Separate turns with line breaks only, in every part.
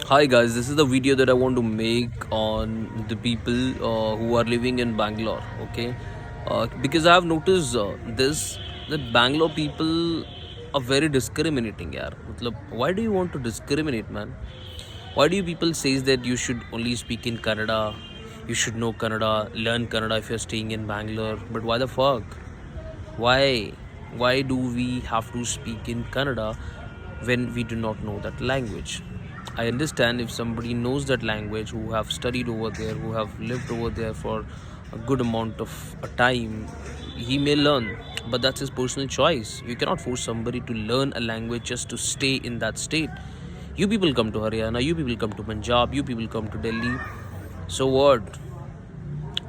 Hi guys, this is the video that I want to make on the people who are living in Bangalore. Okay, because I have noticed this that Bangalore people are very discriminating. यार मतलब why do you want to discriminate, man? Why do you people says that you should only speak in Kannada? You should know Kannada, learn Kannada if you're staying in Bangalore. But why the fuck? Why? Why do we have to speak in Kannada when we do not know that language? I understand if somebody knows that language, who have studied over there, who have lived over there for a good amount of a time, he may learn, but that's his personal choice. You cannot force somebody to learn a language just to stay in that state. You people come to Haryana, you people come to Punjab, you people come to Delhi. So what?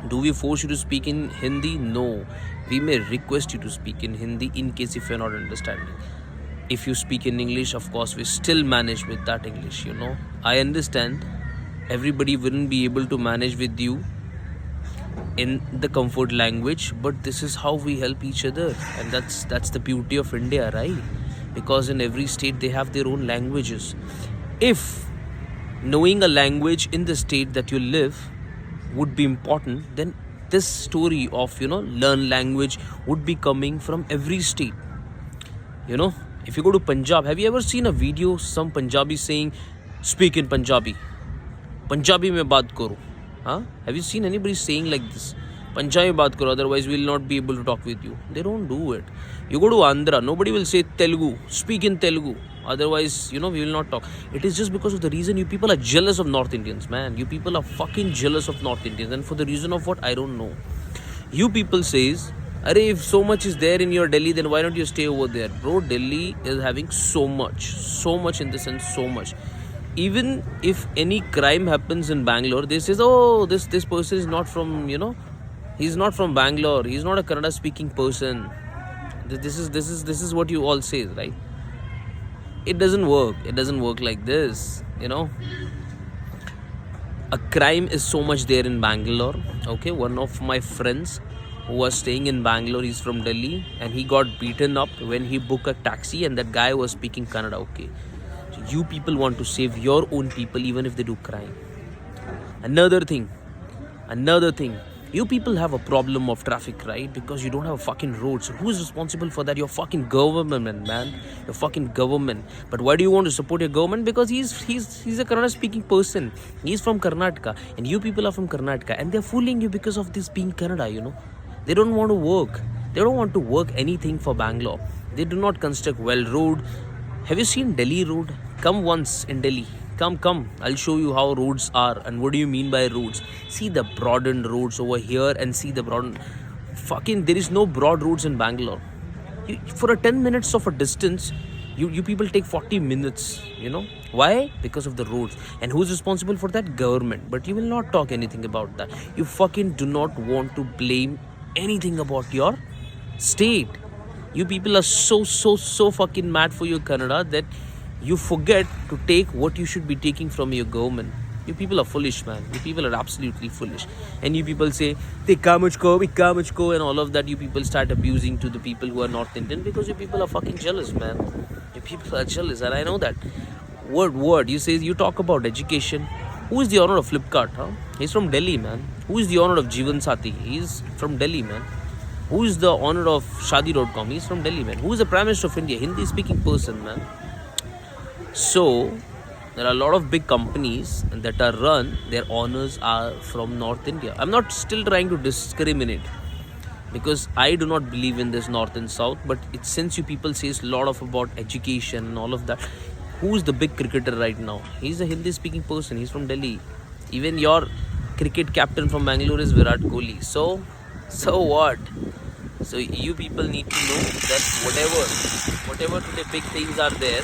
Do we force you to speak in Hindi? No. We may request you to speak in Hindi in case if you're not understanding. If you speak in English, of course, we still manage with that English, I understand everybody wouldn't be able to manage with you in the comfort language, but this is how we help each other. And that's the beauty of India, right? Because in every state they have their own languages. If knowing a language in the state that you live would be important, then this story of learn language would be coming from every state. If you go to Punjab, have you ever seen a video some Punjabi saying speak in Punjabi mein baat karo? Have you seen anybody saying like this? Punjabi mein baat karo, otherwise we will not be able to talk with you. They don't do it. You go to Andhra, nobody will say Telugu, speak in Telugu, otherwise we will not talk. It is just because of the reason you people are jealous of North Indians, man. You people are fucking jealous of North Indians, and for the reason of what, I don't know. You people says, if so much is there in your Delhi, then why don't you stay over there? Bro, Delhi is having so much in the sense, so much. Even if any crime happens in Bangalore, they says, oh, this person is not from, he's not from Bangalore, he's not a Kannada speaking person. This is what you all say, right? It doesn't work like this. A crime is so much there in Bangalore. Okay, one of my friends who was staying in Bangalore, he's from Delhi, and he got beaten up when he booked a taxi and that guy was speaking Kannada. Okay, so you people want to save your own people even if they do crime. Another thing, you people have a problem of traffic, right? Because you don't have a fucking road. So who's responsible for that? Your fucking government, man. Your fucking government. But why do you want to support your government? Because he's a Kannada speaking person. He's from Karnataka, and you people are from Karnataka, and they're fooling you because of this being Kannada. They don't want to work. They don't want to work anything for Bangalore. They do not construct well road. Have you seen Delhi road? Come once in Delhi. Come. I'll show you how roads are. And what do you mean by roads? See the broadened roads over here and see the broadened... there is no broad roads in Bangalore. For a 10 minutes of a distance, you people take 40 minutes, Why? Because of the roads. And who's responsible for that? Government. But you will not talk anything about that. You fucking do not want to blame anything about your state. You people are so fucking mad for your Kannada that you forget to take what you should be taking from your government. You people are foolish, man. You people are absolutely foolish. And you people say, Tikka mujhko, and all of that. You people start abusing to the people who are North Indian because you people are fucking jealous, man. You people are jealous, and I know that. Word. You talk about education. Who is the owner of Flipkart? He's from Delhi, man. Who is the owner of Jeevan Sathi? He's from Delhi, man. Who is the owner of Shadi.com? He's from Delhi, man. Who is the Prime Minister of India? Hindi speaking person, man. So, there are a lot of big companies that are run, their owners are from North India. I'm not still trying to discriminate because I do not believe in this North and South, but since you people say a lot of about education and all of that, who's the big cricketer right now? He's a Hindi speaking person. He's from Delhi. Even your cricket captain from Bangalore is Virat Kohli. So what? So you people need to know that whatever today big things are there,